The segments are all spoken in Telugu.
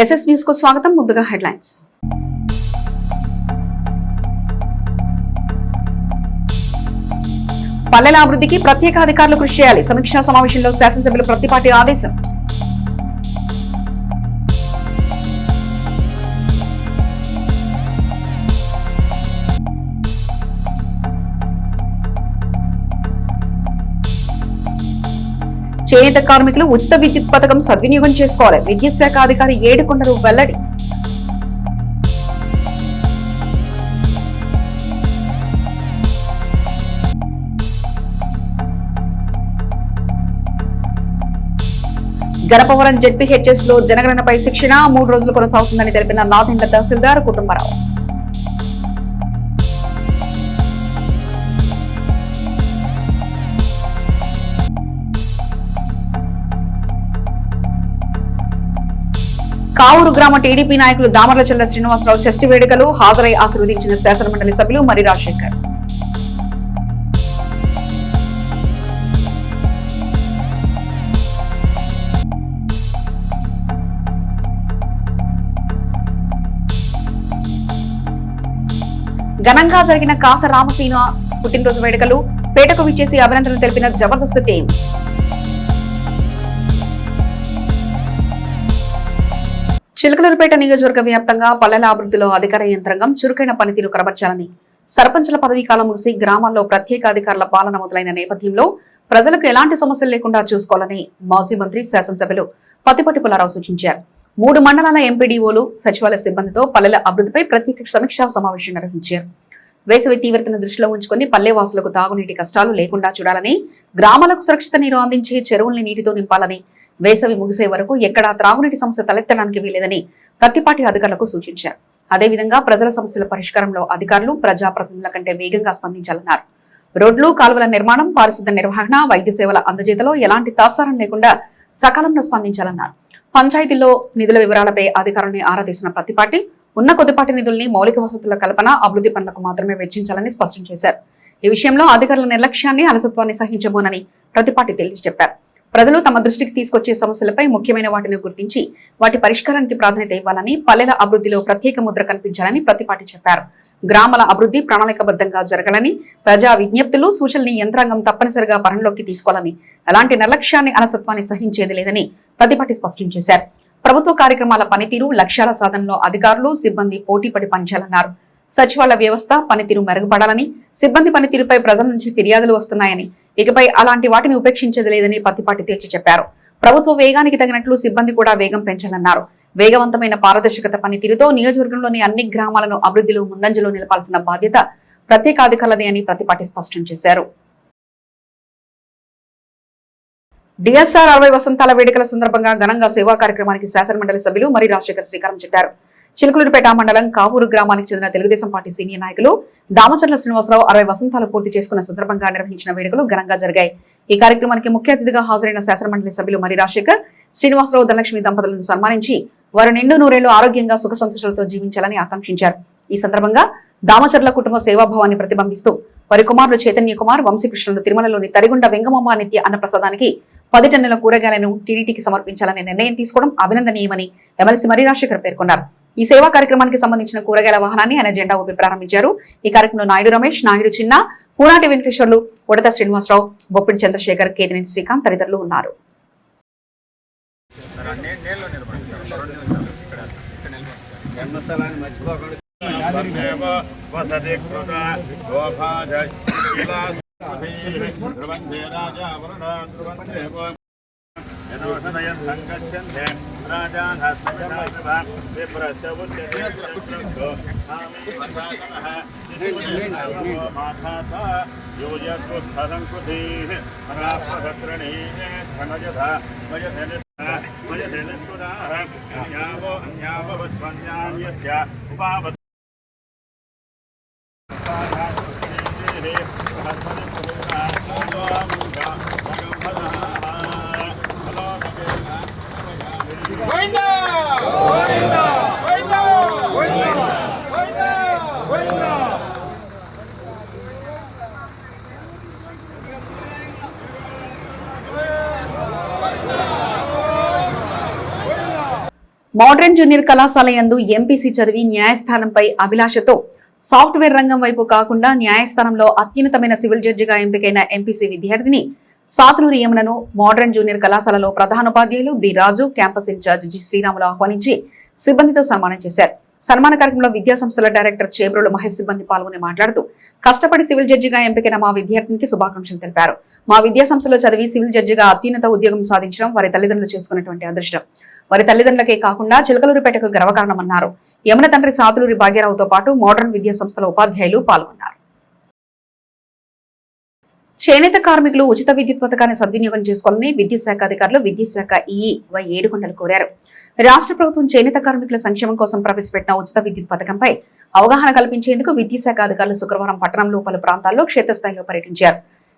ఎస్ఎస్ న్యూస్ కు స్వాగతం. ముందుగా హెడ్లైన్స్. పల్లెల అభివృద్ధికి ప్రత్యేక అధికారులు కృషి చేయాలి. సమీక్షా సమావేశంలో శాసనసభ్యులు ప్రతిపాటి ఆదేశం. చేనేత కార్మికులు ఉచిత విద్యుత్ పథకం సద్వినియోగం చేసుకోవాలి. విద్యుత్ శాఖ అధికారి ఏడుకొండలు వెల్లడి. గణపవరం జెడ్పీహెచ్ఎస్ లో జనగణనపై శిక్షణ 3 రోజులు కొనసాగుతుందని తెలిపిన నాదెండ్ల తహసీల్దార్ కుటుంబరావు. కావూరు గ్రామ టీడీపీ నాయకులు దామర్లచల్ల శ్రీనివాసరావు షష్ఠి వేడుకలు హాజరై ఆశీర్వదించిన శాసనమండలి సభ్యులు మరి రాజశేఖర్. ఘనంగా జరిగిన కాస రామసీన పుట్టినరోజు వేడుకలు పేటకు విచ్చేసి అభినందనలు తెలిపిన జబర్దస్త్ టీం. చిలకలూరుపేట నియోజకవర్గ వ్యాప్తంగా పల్లెల అభివృద్ధిలో అధికార యంత్రాంగం చురుకైన పనితీరు కనబర్చాలని, సర్పంచుల పదవీ కాలం ముగిసి గ్రామాల్లో ప్రత్యేక అధికారుల పాలన మొదలైన నేపథ్యంలో ప్రజలకు ఎలాంటి సమస్యలు లేకుండా చూసుకోవాలని మాజీ మంత్రి శాసనసభ్యులు పత్తిపాటి పుల్లారావు సూచించారు. 3 మండలాల ఎంపీడీఓలు సచివాలయ సిబ్బందితో పల్లెల అభివృద్ధిపై ప్రత్యేక సమీక్షా సమావేశం నిర్వహించారు. వేసవి తీవ్రతను దృష్టిలో ఉంచుకుని పల్లెవాసులకు తాగునీటి కష్టాలు లేకుండా చూడాలని, గ్రామాలకు సురక్షిత నీరు అందించి చెరువుల్ని నీటితో నింపాలని, వేసవి ముగిసే వరకు ఎక్కడా త్రాగునీటి సమస్య తలెత్తడానికి వీలేదని ప్రతిపాటి అధికారులకు సూచించారు. అదేవిధంగా ప్రజల సమస్యల పరిష్కారంలో అధికారులు ప్రజాప్రతినిధుల కంటే వేగంగా స్పందించాలన్నారు. రోడ్లు, కాలువల నిర్మాణం, పారిశుద్ధ నిర్వహణ, వైద్య సేవల అందజేతలో ఎలాంటి తాత్సారం లేకుండా సకాలంలో స్పందించాలన్నారు. పంచాయతీల్లో నిధుల వివరాలపై అధికారుల్ని ఆరా తీసిన ప్రతిపాటి ఉన్న కొద్దిపాటి నిధుల్ని మౌలిక వసతుల కల్పన, అభివృద్ధి పనులకు మాత్రమే వెచ్చించాలని స్పష్టం చేశారు. ఈ విషయంలో అధికారుల నిర్లక్ష్యాన్ని, అలసత్వాన్ని సహించబోనని ప్రతిపాటి తేల్చి చెప్పారు. ప్రజలు తమ దృష్టికి తీసుకొచ్చే సమస్యలపై ముఖ్యమైన వాటిని గుర్తించి వాటి పరిష్కారానికి ప్రాధాన్యత ఇవ్వాలని, పల్లెల అభివృద్ధిలో ప్రత్యేక ముద్ర కల్పించాలని ప్రతిపాటి చెప్పారు. గ్రామాల అభివృద్ధి ప్రణాళికబద్ధంగా జరగాలని, ప్రజా విజ్ఞప్తులు, సూచనల్ని యంత్రాంగం తప్పనిసరిగా పరిగణలోకి తీసుకోవాలని, ఎలాంటి నిర్లక్ష్యాన్ని, అలసత్వాన్ని సహించేది లేదని ప్రతిపాటి స్పష్టం చేశారు. ప్రభుత్వ కార్యక్రమాల పనితీరు, లక్ష్యాల సాధనలో అధికారులు, సిబ్బంది పోటీపడి పనిచేయాలన్నారు. సచివాలయ వ్యవస్థ పనితీరు మెరుగుపడాలని, సిబ్బంది పనితీరుపై ప్రజల నుంచి ఫిర్యాదులు వస్తున్నాయని, ఇకపై అలాంటి వాటిని ఉపేక్షించేది లేదని పత్తిపాటి తేల్చి చెప్పారు. ప్రభుత్వ వేగానికి తగినట్లు సిబ్బంది కూడా వేగం పెంచాలన్నారు. వేగవంతమైన పారదర్శకత పనితీరుతో నియోజకవర్గంలోని అన్ని గ్రామాలను అభివృద్ధిలో ముందంజలో నిలపాల్సిన బాధ్యత ప్రత్యేక అధికారులదే అని ప్రతిపాటి స్పష్టం చేశారు. డిఎస్ఆర్ 60 వసంతాల వేడుకల సందర్భంగా ఘనంగా సేవా కార్యక్రమానికి శాసనమండలి సభ్యులు మరి రాజశేఖర్ శ్రీకారం చుట్టారు. చిలకలూరుపేట మండలం కావూరు గ్రామానికి చెందిన తెలుగుదేశం పార్టీ సీనియర్ నాయకులు దామచర్ల శ్రీనివాసరావు 60 వసంతాలు పూర్తి చేసుకున్న సందర్భంగా నిర్వహించిన వేడుకలు ఘనంగా జరిగాయి. ఈ కార్యక్రమానికి ముఖ్య అతిథిగా హాజరైన శాసనమండలి సభ్యులు మరి రాజశేఖర్, శ్రీనివాసరావు, ధనలక్ష్మి దంపతులను సన్మానించి వారు నిండు నూరేళ్లు ఆరోగ్యంగా సుఖ సంతోషాలతో జీవించాలని ఆకాంక్షించారు. ఈ సందర్భంగా దామచర్ల కుటుంబ సేవాభావాన్ని ప్రతిబింబిస్తూ వారి కుమారులు చైతన్య కుమార్, వంశీకృష్ణులు తిరుమలలోని తరిగుండ వెంగమమ్మ నిత్య అన్నప్రసాదానికి 10 టన్నుల కూరగాయలను టీడీటీకి సమర్పించాలనే నిర్ణయం తీసుకోవడం అభినందనీయమని ఎమ్మెల్సీ మరి రాజశేఖర్ పేర్కొన్నారు. ఈ సేవా కార్యక్రమానికి సంబంధించిన కూరగాయల వాహనాన్ని ఆయన జెండా ఊపి ప్రారంభించారు. ఈ కార్యక్రమంలో నాయుడు రమేష్, నాయుడు చిన్న, పూనాటి వెంకటేశ్వర్లు, ఉడత శ్రీనివాసరావు, బొప్పిడి చంద్రశేఖర్, కేతినేని శ్రీకాంత్ తదితరులు ఉన్నారు. మోడర్న్ జూనియర్ కళాశాల యందు ఎంపీసీ చదివి న్యాయస్థానంపై అభిలాషతో సాఫ్ట్వేర్ రంగం వైపు కాకుండా న్యాయస్థానంలో అత్యున్నతమైన సివిల్ జడ్జిగా ఎంపికైన ఎంపీసీ విద్యార్థిని సాతులూరి యమునను మోడర్న్ జూనియర్ కళాశాలలో ప్రధానోపాధ్యాయులు బి రాజు, క్యాంపస్ ఇన్ఛార్జ్ జి శ్రీరాములు ఆహ్వానించి సిబ్బందితో సన్మానం చేశారు. సన్మాన కార్యక్రమంలో విద్యా సంస్థల డైరెక్టర్ చేబ్రోలు మహేష్ సిబ్బంది పాల్గొని మాట్లాడుతూ కష్టపడి సివిల్ జడ్జిగా ఎంపికైన మా విద్యార్థినికి శుభాకాంక్షలు తెలిపారు. మా విద్యా సంస్థలో చదివి సివిల్ జడ్జిగా అత్యున్నత ఉద్యోగం సాధించడం వారి తల్లిదండ్రులు చేసుకున్నటువంటి అదృష్టం. వారి తల్లిదండ్రులకే కాకుండా చిలకలూరిపేటకు గర్వకారణమన్నారు. యమున తండ్రి సాతులూరి భాగ్యరావుతో పాటు మోడర్న్ విద్యా సంస్థల ఉపాధ్యాయులు పాల్గొన్నారు. చేనేత కార్మికులు ఉచిత విద్యుత్ పథకాన్ని సద్వినియోగం చేసుకోవాలని విద్యుత్ శాఖ అధికారులు విద్యుత్ శాఖ ఈఈ వై ఏడుకొండలు కోరారు. రాష్ట్ర ప్రభుత్వం చేనేత కార్మికుల సంక్షేమం కోసం ప్రవేశపెట్టిన ఉచిత విద్యుత్ పథకంపై అవగాహన కల్పించేందుకు విద్యుత్ శాఖ అధికారులు శుక్రవారం పట్టణంలో పలు ప్రాంతాల్లో క్షేత్రస్థాయిలో పర్యటించారు.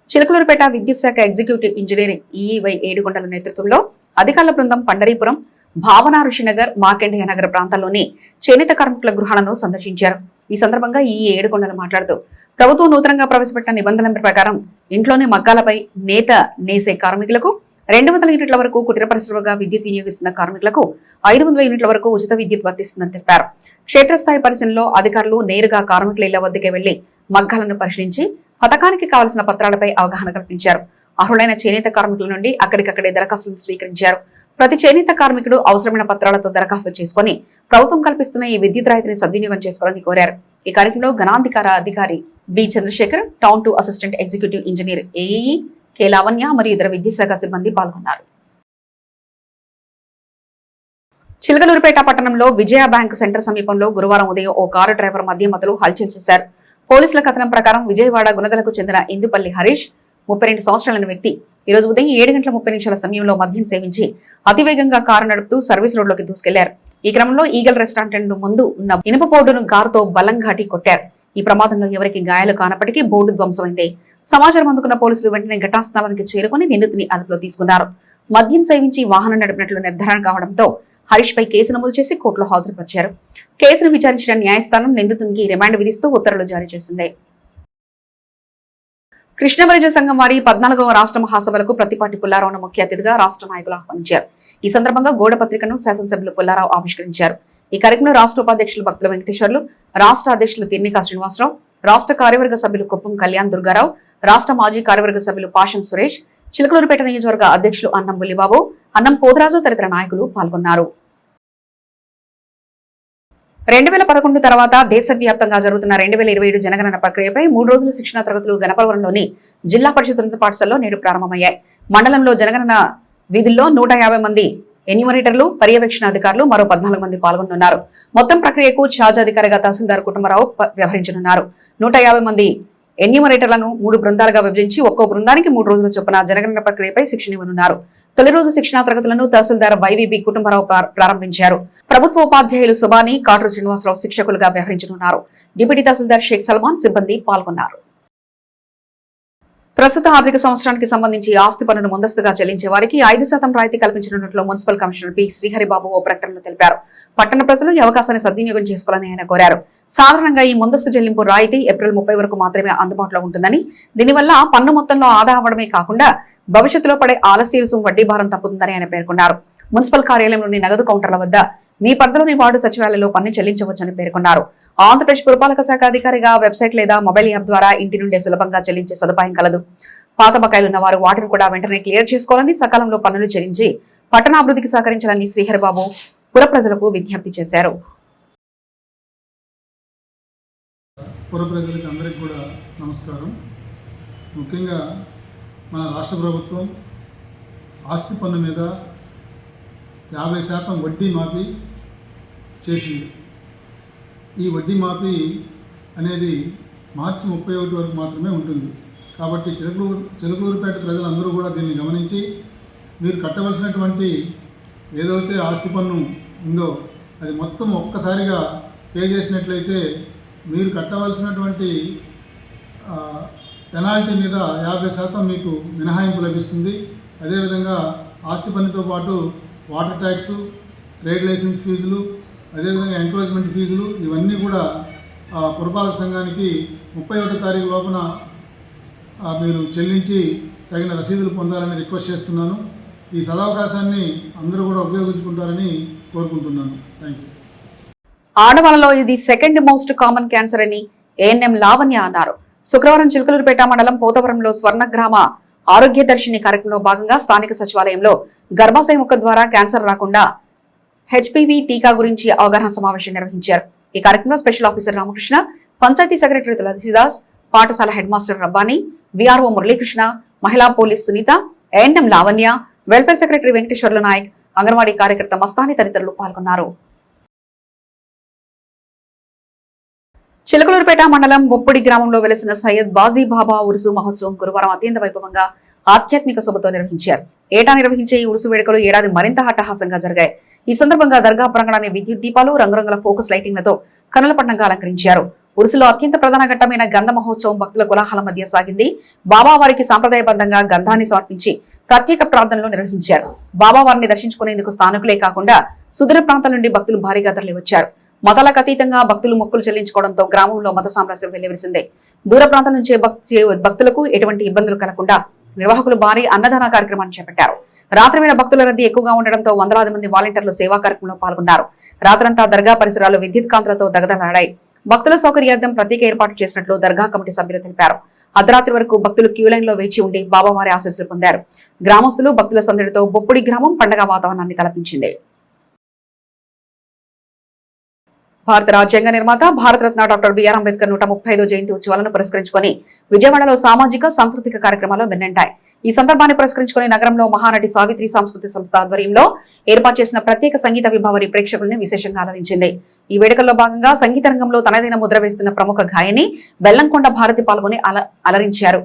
చిలకలూరుపేట విద్యుత్ శాఖ ఎగ్జిక్యూటివ్ ఇంజనీరింగ్ ఈఈ వై ఏడుకొండల నేతృత్వంలో అధికారుల బృందం పండరీపురం, భావన ఋషినగర్, మార్కండేయ నగర్ ప్రాంతాల్లోని చేనేత కార్మికుల గృహాలను సందర్శించారు. ఈ సందర్భంగా ఈఈ ఏడుకొండలు మాట్లాడుతూ ప్రభుత్వం నూతనంగా ప్రవేశపెట్టిన నిబంధనల ప్రకారం ఇంట్లోనే మగ్గాలపై నేత నేసే కార్మికులకు 200 యూనిట్ల వరకు, కుటీర పరిశ్రమగా విద్యుత్ వినియోగిస్తున్న కార్మికులకు 500 యూనిట్ల వరకు ఉచిత విద్యుత్ వర్తిస్తుందని తెలిపారు. క్షేత్రస్థాయి పరిశీలనలో అధికారులు నేరుగా కార్మికుల ఇళ్ల వద్దకే వెళ్లి మగ్గాలను పరిశీలించి పథకానికి కావలసిన పత్రాలపై అవగాహన కల్పించారు. అర్హులైన చేనేత కార్మికుల నుండి అక్కడికక్కడే దరఖాస్తులను స్వీకరించారు. ప్రతి చేనేత కార్మికుడు అవసరమైన పత్రాలతో దరఖాస్తు చేసుకుని ప్రభుత్వం కల్పిస్తున్న ఈ విద్యుత్ రాయితీని సద్వినియోగం చేసుకోవాలని కోరారు. ఈ కార్యక్రమంలో గణాధికార అధికారి B Chandrasekhar, town 2 assistant executive engineer AEE K Lavanya మరియు ఇతర విద్యుత్ శాఖ సిబ్బంది పాల్గొన్నారు. చిలకలూరుపేట పట్టణంలో విజయ బ్యాంక్ సెంటర్ సమీపంలో గురువారం ఉదయం ఓ కారు డ్రైవర్ మద్యమత్తులో హల్చల్ చేశారు. పోలీసుల కథనం ప్రకారం విజయవాడ గుణదలకు చెందిన ఇందుపల్లి హరీష్ 32 సంవత్సరాల వ్యక్తి ఈ రోజు ఉదయం 7:30 సమయంలో మద్యం సేవించి అతివేగంగా కారు నడుపుతూ సర్వీస్ రోడ్లోకి దూసుకెళ్లారు. ఈ క్రమంలో ఈగల్ రెస్టారెంట్ ముందు ఉన్న ఇనుప బోర్డును కారుతో బలంగా కొట్టారు. ఈ ప్రమాదంలో ఎవరికి గాయాలు కానప్పటికీ బోర్డు ధ్వంసమైంది. సమాచారం అందుకున్న పోలీసులు వెంటనే ఘటనాస్థలానికి చేరుకుని నిందితుని అదుపులో తీసుకున్నారు. మద్యం సేవించి వాహనం నడిపినట్లు నిర్ధారణ కావడంతో హరీష్ పై కేసు నమోదు చేసి కోర్టులో హాజరుపరిచారు. కేసును విచారించిన న్యాయస్థానం నిందితునికి రిమాండ్ విధిస్తూ ఉత్తర్వులు జారీ చేసింది. కృష్ణబలిజ సంఘం వారి 14వ రాష్ట్ర మహాసభలకు ప్రతిపాటి పుల్లారావును ముఖ్య అతిథిగా రాష్ట్ర నాయకులు ఆహ్వానించారు. ఈ సందర్భంగా గోడ పత్రికను శాసనసభ్యులు పుల్లారావు ఆవిష్కరించారు. ఈ కార్యక్రమంలో రాష్ట్ర ఉపాధ్యక్షులు భక్తుల వెంకటేశ్వర్లు, రాష్ట్ర అధ్యక్షులు తిర్నికా శ్రీనివాసరావు, రాష్ట్ర కార్యవర్గ సభ్యులు కుప్పం కళ్యాణ్ దుర్గారావు, రాష్ట్ర మాజీ కార్యవర్గ సభ్యులు పాషం సురేష్, చిలకలూరుపేట నియోజకవర్గ అధ్యక్షులు అన్నం బుల్లిబాబు, అన్నం పోదరాజు తదితర నాయకులు పాల్గొన్నారు. 2011 తర్వాత దేశవ్యాప్తంగా జరుగుతున్న 2027 జనగణన ప్రక్రియపై 3 రోజుల శిక్షణా తరగతులు గణపవరంలోని జిల్లా పరిషత్ ఉన్నత పాఠశాలలో నేడు ప్రారంభమయ్యాయి. మండలంలో జనగణన విధుల్లో 150 మంది ఎన్యూమరేటర్లు, పర్యవేక్షణ అధికారులు, మరో 14 మంది పాల్గొనున్నారు. మొత్తం ప్రక్రియకు ఛార్జ్ అధికారిగా తహసీల్దార్ కుటుంబరావు వ్యవహరించనున్నారు. 150 మంది ఎన్యూమరేటర్లను 3 బృందాలుగా విభజించి ఒక్కో బృందానికి 3 రోజుల చొప్పున జనగణన ప్రక్రియపై శిక్షణ ఇవ్వనున్నారు. తొలి రోజు శిక్షణా తరగతులను తహసీల్దార్ వైవీబీ కుటుంబరావు ప్రారంభించారు. ప్రభుత్వ ఉపాధ్యాయులు సుబాని, కాట్రు శ్రీనివాసరావు శిక్షకులుగా వ్యవహరించనున్నారు. డిప్యూటీ తహసీల్దార్ షేక్ సల్మాన్ సిబ్బంది పాల్గొన్నారు. ప్రస్తుత ఆర్థిక సంవత్సరానికి సంబంధించి ఆస్తి పన్నును ముందస్తుగా చెల్లించే వారికి 5% రాయితీ కల్పించనున్నట్లు మున్సిపల్ కమిషనర్ పి శ్రీహరిబాబు ఓ ప్రకటనలో తెలిపారు. పట్టణ ప్రజలు ఈ అవకాశాన్ని సద్వినియోగం చేసుకోవాలని ఆయన కోరారు. సాధారణంగా ఈ ముందస్తు చెల్లింపు రాయితీ ఏప్రిల్ 30 వరకు మాత్రమే అందుబాటులో ఉంటుందని, దీనివల్ల పన్ను మొత్తంలో ఆదా అవ్వడమే కాకుండా భవిష్యత్తులో పడే ఆలస్య రుసుము వడ్డీ భారం తప్పుతుందని ఆయన పేర్కొన్నారు. మున్సిపల్ కార్యాలయంలోని నగదు కౌంటర్ల వద్ద మీ పరిధిలోని వార్డు సచివాలయంలో పన్ను చెల్లించవచ్చని పేర్కొన్నారు. ఆంధ్రప్రదేశ్ పురపాలక శాఖ అధికారిగా వెబ్సైట్ లేదా మొబైల్ యాప్ ద్వారా ఇంటి నుండే సులభంగా చెల్లించే సదుపాయం కలదు. పాత బకాయిలున్న వారు వాటిని కూడా వెంటనే క్లియర్ చేసుకోవాలని, సకాలంలో పన్నులు చెల్లించి పట్టణాభివృద్ధికి సహకరించాలని శ్రీహరిబాబు పుర ప్రజలకు విజ్ఞప్తి చేశారు. పుర ప్రజలకు అందరికీ కూడా నమస్కారం. ముఖ్యంగా మన రాష్ట్ర ప్రభుత్వం ఆస్తి పన్ను మీద 50% వడ్డీ మాఫీ చేసింది. ఈ వడ్డీ మాఫీ అనేది మార్చి 31 వరకు మాత్రమే ఉంటుంది. కాబట్టి చిలకలూరుపేట ప్రజలందరూ కూడా దీన్ని గమనించి మీరు కట్టవలసినటువంటి ఏదైతే ఆస్తి పన్ను ఉందో అది మొత్తం ఒక్కసారిగా పే చేసినట్లయితే మీరు కట్టవలసినటువంటి పెనాల్టీ మీద 50% మీకు మినహాయింపు లభిస్తుంది. అదేవిధంగా ఆస్తి పన్నుతో పాటు వాటర్ ట్యాక్సు, ట్రేడ్ లైసెన్స్ ఫీజులు, అదేవిధంగా ఎంక్రోచ్మెంట్ ఫీజులు ఇవన్నీ కూడా పురపాలక సంఘానికి 31వ తారీఖు లోపల మీరు చెల్లించి తగిన రసీదులు పొందాలని రిక్వెస్ట్ చేస్తున్నాను. ఈ సదవకాశాన్ని అందరూ కూడా ఉపయోగించుకుంటారని కోరుకుంటున్నాను. Thank you. ఆడవాళ్ళలో ఇది సెకండ్ మోస్ట్ కామన్ క్యాన్సర్ అని ఏఎన్ఎం లావణ్య అన్నారు. శుక్రవారం చిలకలూరుపేట మండలం పోతవరంలో స్వర్ణగ్రామ ఆరోగ్య దర్శిని కార్యక్రమంలో భాగంగా స్థానిక సచివాలయంలో గర్భాశయ ముక్క ద్వారా క్యాన్సర్ రాకుండా హెచ్పివి టీకా గురించి అవగాహన సమావేశం నిర్వహించారు. ఈ కార్యక్రమంలో special officer Ramakrishna, panchayati secretary Tulasidas, పాఠశాల head master Rabbani, VRO Muralikrishna, మహిళా police Sunitha, ANM Lavanya, welfare secretary Venkateswarlu Nayak, anganwadi కార్యకర్త మస్తాని తదితరులు పాల్గొన్నారు. చిలకలూరుపేట మండలం బొప్పుడి గ్రామంలో వెలసిన సయ్యద్ బాజీ బాబా ఉరుసు మహోత్సవం గురువారం అత్యంత వైభవంగా ఆధ్యాత్మిక శోభతో నిర్వహించారు. ఏటా నిర్వహించే ఈ ఉరుసు వేడుకలు ఏడాది మరింత అట్టహాసంగా జరిగాయి. ఈ సందర్భంగా దర్గా ప్రాంగణాన్ని విద్యుత్ దీపాలు, రంగురంగుల ఫోకస్ లైటింగ్లతో కనుల పండుగగా అలంకరించారు. ఉరుసులో అత్యంత ప్రధాన ఘట్టమైన గంధ మహోత్సవం భక్తుల కోలాహలం మధ్య సాగింది. బాబా వారికి సాంప్రదాయబద్ధంగా గంధాన్ని సమర్పించి ప్రత్యేక ప్రార్థనలు నిర్వహించారు. బాబా వారిని దర్శించుకునేందుకు స్థానికులే కాకుండా సుదూర ప్రాంతాల నుండి భక్తులు భారీగా తరలివచ్చారు. మతాలకు అతీతంగా భక్తులు మొక్కులు చెల్లించుకోవడంతో గ్రామంలో మత సామరస్యం వెల్లివిరిసింది. దూర ప్రాంతాల నుంచే భక్తులకు ఎటువంటి ఇబ్బందులు కలగకుండా నిర్వాహకులు భారీ అన్నదాన కార్యక్రమాన్ని చేపట్టారు. రాత్రి వేళ భక్తుల రద్దీ ఎక్కువగా ఉండడంతో వందలాది మంది వాలంటీర్లు సేవా కార్యక్రమంలో పాల్గొన్నారు. రాత్రంతా దర్గా పరిసరాలు విద్యుత్ కాంతులతో దగదలాడాయి. భక్తుల సౌకర్యార్థం ప్రత్యేక ఏర్పాటు చేసినట్లు దర్గా కమిటీ సభ్యులు తెలిపారు. అర్ధరాత్రి వరకు భక్తులు క్యూ లైన్ లో వేచి ఉండి బాబావారి ఆశీస్సులు పొందారు. గ్రామస్తులు భక్తుల సందడితో బొప్పుడి గ్రామం పండగ వాతావరణాన్ని తలపించింది. భారత రాజ్యాంగ నిర్మాత భారతరత్న డాక్టర్ బిఆర్ అంబేద్కర్ 135వ జయంతి ఉత్సవాలను పురస్కరించుకుని విజయవాడలో సామాజిక సాంస్కృతిక కార్యక్రమాలు వెన్నంటాయి. ఈ సందర్భాన్ని పురస్కరించుకుని నగరంలో మహానటి సావిత్రి సాంస్కృతిక సంస్థ ఆధ్వర్యంలో ఏర్పాటు చేసిన ప్రత్యేక సంగీత విభావరి ప్రేక్షకుల్ని విశేషంగా అలరించింది. ఈ వేడుకల్లో భాగంగా సంగీత రంగంలో తనదైన ముద్ర వేస్తున్న ప్రముఖ గాయని బెల్లంకొండ భారతి పాల్గొని అలరించారు.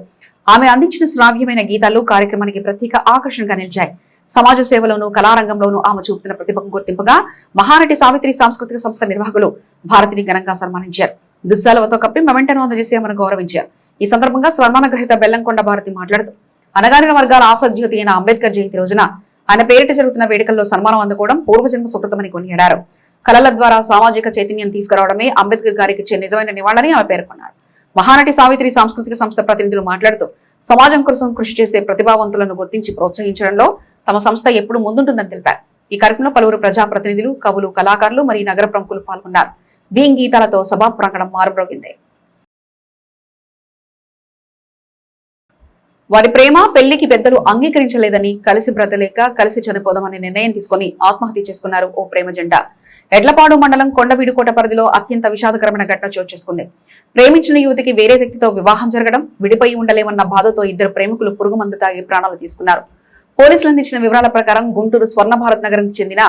ఆమె అందించిన శ్రావ్యమైన గీతాలు కార్యక్రమానికి ప్రత్యేక ఆకర్షణగా నిలిచాయి. సమాజ సేవలోనూ కళారంగంలోనూ ఆమె చూపుతున్న ప్రతిభకు గుర్తింపుగా మహానటి సావిత్రి సాంస్కృతిక సంస్థ నిర్వాహకులు భారతిని ఘనంగా సన్మానించారు. దుస్సాలవతో కప్పి మెమెంటను అందజేసి ఆమెను గౌరవించారు. ఈ సందర్భంగా సన్మాన గ్రహీత బెల్లంకొండ భారతి మాట్లాడుతూ అణగారిన వర్గాల ఆశాజ్యోతి అయిన అంబేద్కర్ జయంతి రోజున ఆయన పేరిట జరుగుతున్న వేడుకల్లో సన్మానం అందుకోవడం పూర్వజన్మ సుకృతమని కొనియాడారు. కళల ద్వారా సామాజిక చైతన్యం తీసుకురావడమే అంబేద్కర్ గారికి ఇచ్చే నిజమైన నివాళని ఆమె పేర్కొన్నారు. మహానటి సావిత్రి సాంస్కృతిక సంస్థ ప్రతినిధులు మాట్లాడుతూ సమాజం కోసం కృషి చేసే ప్రతిభావంతులను గుర్తించి ప్రోత్సహించడంలో తమ సంస్థ ఎప్పుడు ముందుంటుందని తెలిపారు. ఈ కార్యక్రమంలో పలువురు ప్రజాప్రతినిధులు, కవులు, కళాకారులు మరియు నగర ప్రముఖులు పాల్గొన్నారు. బీయింగ్ గీతాలతో సభా ప్రాంగణం మారుమ్రోగింది. వారి ప్రేమ పెళ్లికి పెద్దలు అంగీకరించలేదని, కలిసి బ్రతలేక కలిసి చనిపోదామని నిర్ణయం తీసుకుని ఆత్మహత్య చేసుకున్నారు ఓ ప్రేమ జంట. ఎడ్లపాడు మండలం కొండవీడుకోట పరిధిలో అత్యంత విషాదకరమైన ఘటన చోటు చేసుకుంది. ప్రేమించిన యువతికి వేరే వ్యక్తితో వివాహం జరగడం, విడిపోయి ఉండలేమన్న బాధతో ఇద్దరు ప్రేమికులు పురుగు మందు తాగి ప్రాణాలు తీసుకున్నారు. పోలీసులు అందించిన వివరాల ప్రకారం గుంటూరు స్వర్ణ భారత్ నగర్ కు చెందిన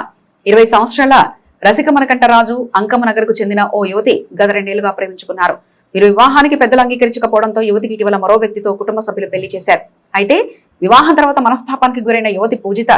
20 సంవత్సరాల రసికమనకంఠరాజు అంకమ్మ నగర్ కు చెందిన ఓ యువతి గత 2 ఏళ్లుగా ప్రేమించుకున్నారు. వీరు వివాహానికి పెద్దలు అంగీకరించకపోవడంతో యువతికి ఇటీవల మరో వ్యక్తితో కుటుంబ సభ్యులు పెళ్లి చేశారు. అయితే వివాహం తర్వాత మనస్తాపానికి గురైన యువతి పూజిత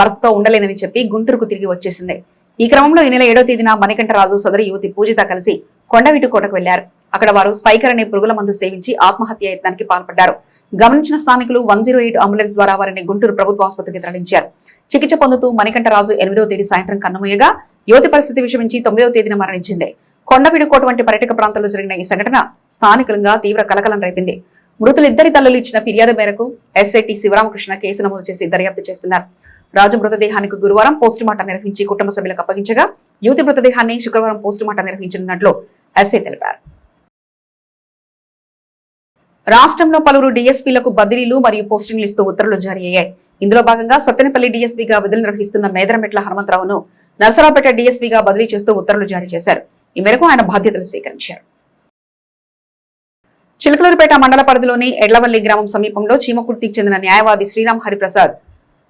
భర్తతో ఉండలేనని చెప్పి గుంటూరుకు తిరిగి వచ్చేసింది. ఈ క్రమంలో ఈ నెల 7వ తేదీన మణికంఠరాజు సదరు యువతి పూజిత కలిసి కొండవీటుకోటకు వెళ్లారు. అక్కడ వారు స్పైకర్ అనే పురుగుల మందు సేవించి ఆత్మహత్య యత్నానికి పాల్పడ్డారు. గమనించిన స్థానికులు 108 అంబులెన్స్ ద్వారా వారిని గుంటూరు ప్రభుత్వ ఆసుపత్రికి తరలించారు. చికిత్స పొందుతూ మణికంఠరాజు 8వ తేదీ సాయంత్రం కన్నుమూయగా యువతి పరిస్థితి విషమించి 9వ తేదీన మరణించింది. కొండవీడుకోట వంటి పర్యాటక ప్రాంతాల్లో జరిగిన ఈ సంఘటన స్థానికులుగా తీవ్ర కలకలం రేపింది. మృతులిద్దరి తల్లులు ఇచ్చిన ఫిర్యాదు మేరకు ఎస్ఐటి శివరామకృష్ణ కేసు నమోదు చేసి దర్యాప్తు చేస్తున్నారు. రాజు మృతదేహానికి గురువారం పోస్టుమార్టం నిర్వహించి కుటుంబ సభ్యులకు అప్పగించగా యువతి మృతదేహాన్ని శుక్రవారం పోస్టుమార్టం నిర్వహించనున్నట్లు ఎస్ఐ తెలిపారు. రాష్ట్రంలో పలువురు డీఎస్పీలకు బదిలీలు మరియు పోస్టింగ్లు ఇస్తూ ఉత్తర్వులు జారీ అయ్యాయి. ఇందులో భాగంగా సత్తెనపల్లి డీఎస్పీగా విధులు నిర్వహిస్తున్న మేదరమెట్ల హనుమంతరావును నరసరావుపేట డీఎస్పీగా బదిలీ చేస్తూ ఉత్తర్వులు జారీ చేశారు. ఈ మేరకు ఆయన బాధ్యతలు స్వీకరించారు. చిలకలూరుపేట మండల పరిధిలోని ఎడ్లవల్లి గ్రామం సమీపంలో చీమకుర్తికి చెందిన న్యాయవాది శ్రీరామ్ హరిప్రసాద్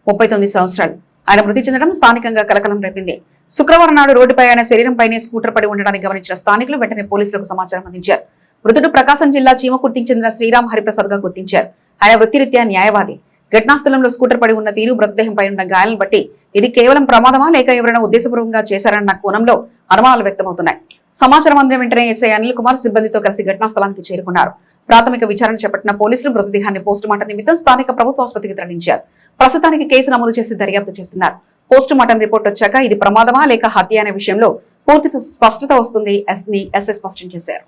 39 సంవత్సరాలు. ఆయన మృతి చెందడం స్థానికంగా కలకలం రేపింది. శుక్రవారం నాడు రోడ్డుపై ఆయన శరీరంపైనే స్కూటర్ పడి ఉండడానికి గమనించిన స్థానికులు వెంటనే పోలీసులకు సమాచారం అందించారు. మృతుడు ప్రకాశం జిల్లా చీమకుర్తికి చెందిన శ్రీరామ్ హరిప్రసాద్ గా గుర్తించారు. ఆయన వృత్తిరీత్యా న్యాయవాది. ఘటనా స్థలంలో స్కూటర్ పడి ఉన్న తీరు, మృతదేహంపై ఉన్న గాయాలను బట్టి ఇది కేవలం ప్రమాదమా లేక ఎవరైనా ఉద్దేశపూర్వకంగా చేశారన్న కోణంలో అనుమానాలు వ్యక్తమవుతున్నాయి. సమాచారం అందిన వెంటనే ఎస్ఐ అనిల్ కుమార్ సిబ్బందితో కలిసి ఘటనా స్థలానికి చేరుకున్నారు. ప్రాథమిక విచారణ చేపట్టిన పోలీసులు మృతదేహాన్ని పోస్టుమార్టం నిమిత్తం స్థానిక ప్రభుత్వ ఆసుపత్రికి తరలించారు. ప్రస్తుతానికి కేసు నమోదు చేసి దర్యాప్తు చేస్తున్నారు. పోస్టుమార్టం రిపోర్ట్ వచ్చాక ఇది ప్రమాదమా లేక హత్య అనే విషయంలో పూర్తి స్పష్టత వస్తుంది అని ఎస్ఐ స్పష్టం చేశారు.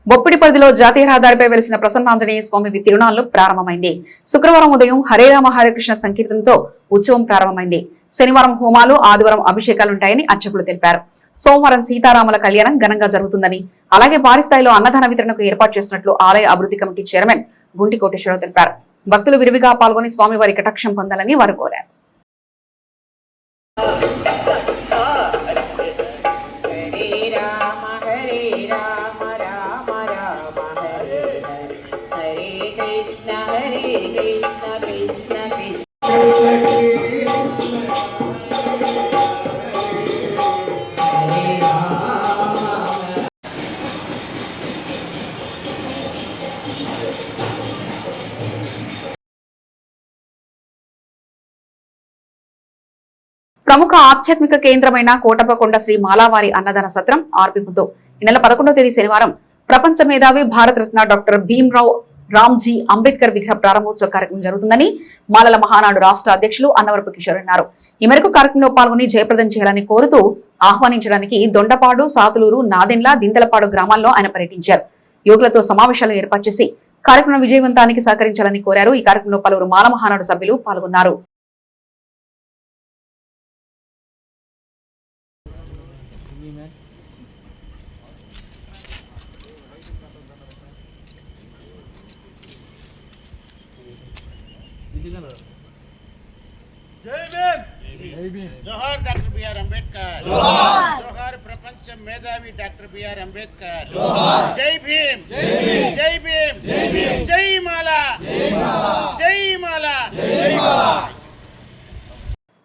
బొప్పిడి పరిధిలో జాతీయ రహదారిపై వెలిసిన ప్రసన్నాంజనేయ స్వామి తిరునాళ్లు ప్రారంభమైంది. శుక్రవారం ఉదయం హరే రామ హరికృష్ణ సంకీర్తనతో ఉత్సవం ప్రారంభమైంది. శనివారం హోమాలు, ఆదివారం అభిషేకాలుంటాయని అర్చకులు తెలిపారు. సోమవారం సీతారాముల కళ్యాణం ఘనంగా జరుగుతుందని, అలాగే భారీ స్థాయిలో అన్నదాన వితరణకు ఏర్పాటు చేసినట్లు ఆలయ అభివృద్ధి కమిటీ చైర్మన్ గుంటి కోటేశ్వరరావు తెలిపారు. భక్తులు విరివిగా పాల్గొని స్వామివారి కటాక్షం పొందాలని వారు కోరారు. ప్రముఖ ఆధ్యాత్మిక కేంద్రమైన కోటప్పకొండ శ్రీ మాలావారి అన్నదాన సత్రం ఆర్పిపుతో ఈ నెల 11వ తేదీ శనివారం ప్రపంచ మేధావి భారతరత్న డాక్టర్ భీమ్రావ్ రామ్జీ అంబేద్కర్ విగ్రహ ప్రారంభోత్సవ కార్యక్రమం జరుగుతుందని మాలల మహానాడు రాష్ట్ర అధ్యక్షులు అన్నవరపు కిషోర్ అన్నారు. ఈ మేరకు కార్యక్రమంలో పాల్గొని జయప్రదం చేయాలని కోరుతూ ఆహ్వానించడానికి దొండపాడు, సాతులూరు, నాదెండ్ల, దింతలపాడు గ్రామాల్లో ఆయన పర్యటించారు. యువకులతో సమావేశాలు ఏర్పాటు చేసి కార్యక్రమం విజయవంతానికి సహకరించాలని కోరారు. ఈ కార్యక్రమంలో పలువురు మాల మహానాడు సభ్యులు పాల్గొన్నారు. जोहार डॉक्टर बी.आर. अंबेडकर, जोहार प्रपंच मेधावी डॉक्टर बी.आर. अंबेडकर, जय भीम, जय भीम, जय माला, जय माला.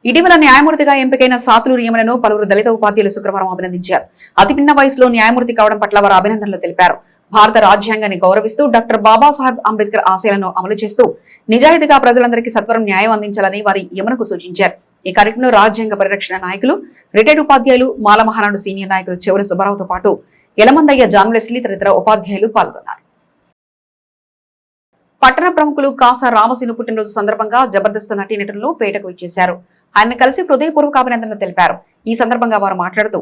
ఇటీవల న్యాయమూర్తిగా ఎంపికైన సాతులూరు యమనను పలువురు దళిత ఉపాధ్యాయులు శుక్రవారం అభినందించారు. అతి పిన్న వయసులో న్యాయమూర్తి కావడం పట్ల వారు అభినందనలు తెలిపారు. భారత రాజ్యాంగాన్ని గౌరవిస్తూ డాక్టర్ బాబాసాహెబ్ అంబేద్కర్ ఆశయాలను అమలు చేస్తూ నిజాయితీగా ప్రజలందరికీ సత్వరం న్యాయం అందించాలని వారి యమనకు సూచించారు. ఈ కార్యక్రమంలో రాజ్యాంగ పరిరక్షణ నాయకులు, రిటైర్డ్ ఉపాధ్యాయులు, మాల మహానాడు సీనియర్ నాయకులు చెవుల సుబ్బారావుతో పాటు యలమందయ్య, జాన్లెస్లీ తదితర ఉపాధ్యాయులు పాల్గొన్నారు. పట్టణ ప్రముఖులు కాసా రామసీను పుట్టినరోజు సందర్భంగా జబర్దస్త్ నటీనటులు పేటకు ఇచ్చేశారు. ఆయన కలిసి హృదయపూర్వక అభినందనలు తెలిపారు. ఈ సందర్భంగా వారు మాట్లాడుతూ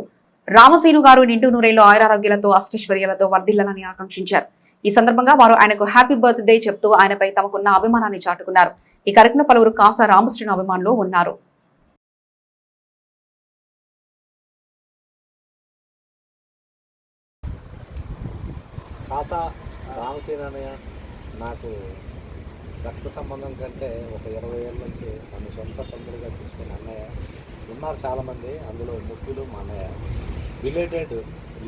రామసీను గారు నిండు నూరేళ్లు ఆయురారోగ్యాలతో అష్టైశ్వర్యాలతో వర్ధిల్లాలని ఆకాంక్షించారు. ఈ సందర్భంగా వారు ఆయనకు హ్యాపీ బర్త్ డే చెప్తూ ఆయనపై తమకున్న అభిమానాన్ని చాటుకున్నారు. ఈ కార్యక్రమంలో పలువురు కాసా రామశ్రీను అభిమానులు ఉన్నారు. కాసా రామసీనయ్య నాకు రక్త సంబంధం కంటే ఒక 20 ఏళ్ళ నుంచి నన్ను సొంత తమ్ముడిగా చూసుకున్న అన్నయ్య ఉన్నారు చాలామంది. అందులో ముఖ్యులు మా అన్నయ్య.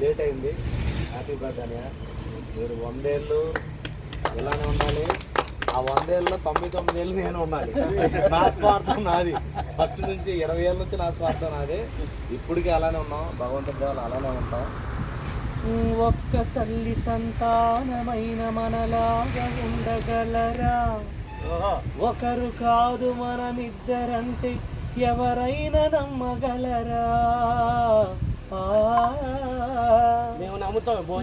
లేట్ అయింది. హ్యాపీ బర్త్ అన్నయ్య. మీరు 100 ఏళ్ళు ఇలానే ఉండాలి. ఆ 100 ఏళ్ళలో 99 ఏళ్ళు నేను ఉండాలి. నా స్వార్థం నాది. ఫస్ట్ నుంచి 20 ఏళ్ళ నుంచి నా స్వార్థం నాది. ఇప్పటికీ అలానే ఉన్నాం. భగవంతుడి ద్వారా అలానే ఉంటాం. ఒక్క తల్లి సంతానమైన మనలాగా ఉండగలరా? ఒకరు కాదు మనమిద్దరంటే ఎవరైనా నమ్మగలరా?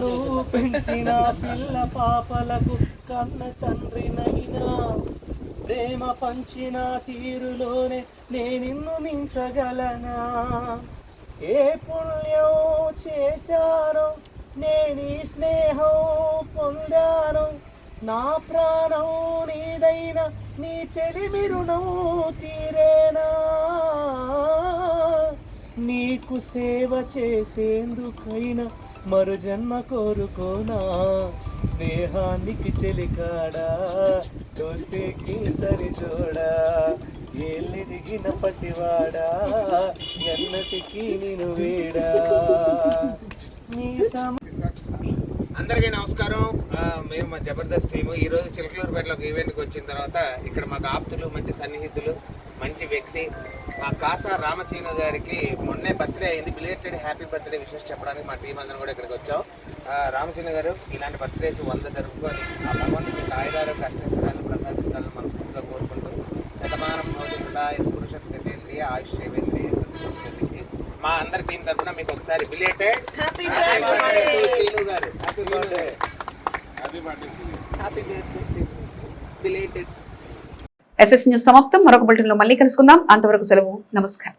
నువ్వు పెంచిన పిల్ల పాపలకు కన్న తండ్రినైనా ప్రేమ పంచిన తీరులోనే నేనిన్ను మించగలనా? ఏ పుణ్యం చేశానో నేను స్నేహం పొందాను. నా ప్రాణం నీదైనా నీ చెలిమి రుణం తీరేనా? నీకు సేవ చేసేందుకైనా మరు జన్మ కోరుకోనా? స్నేహానికి చెలికాడా దోస్తేకి సరిజోడా? ఏళ్ళెదిగిన పసివాడా ఎన్నటికి నేను వేడా? అందరికీ నమస్కారం. మేము మా జబర్దస్త్ టీము ఈరోజు చిలకలూరుపేటలో ఒక ఈవెంట్కి వచ్చిన తర్వాత ఇక్కడ మాకు ఆప్తులు, మంచి సన్నిహితులు, మంచి వ్యక్తి మా కాసా రామసీను గారికి మొన్నే బర్త్డే అయింది. బిలేటెడ్ హ్యాపీ బర్త్డే విషెస్ చెప్పడానికి మా టీం అందరం కూడా ఇక్కడికి వచ్చాం. రామసీను గారు ఇలాంటి బర్త్డేస్ 100 జరుపుకొని ఆ భగవంతుడికి ఆయురారోగ్య కష్టేశ్వరాలను ప్రసాదించాలని మనస్ఫూర్తిగా కోరుకుంటూ శతమానం భవతి సదా పురుష శతేంద్రియ ఆయుష్ సేవేంద్రియ మా అందరి టీం తరఫున మీకు ఒకసారి belated happy birthday Seenu garu. Happy birthday belated. SS news సమాప్తం. మరొక బులెటిన్ లో మళ్ళీ కలుసుకుందాం. అంతవరకు సెలవు. నమస్కారం.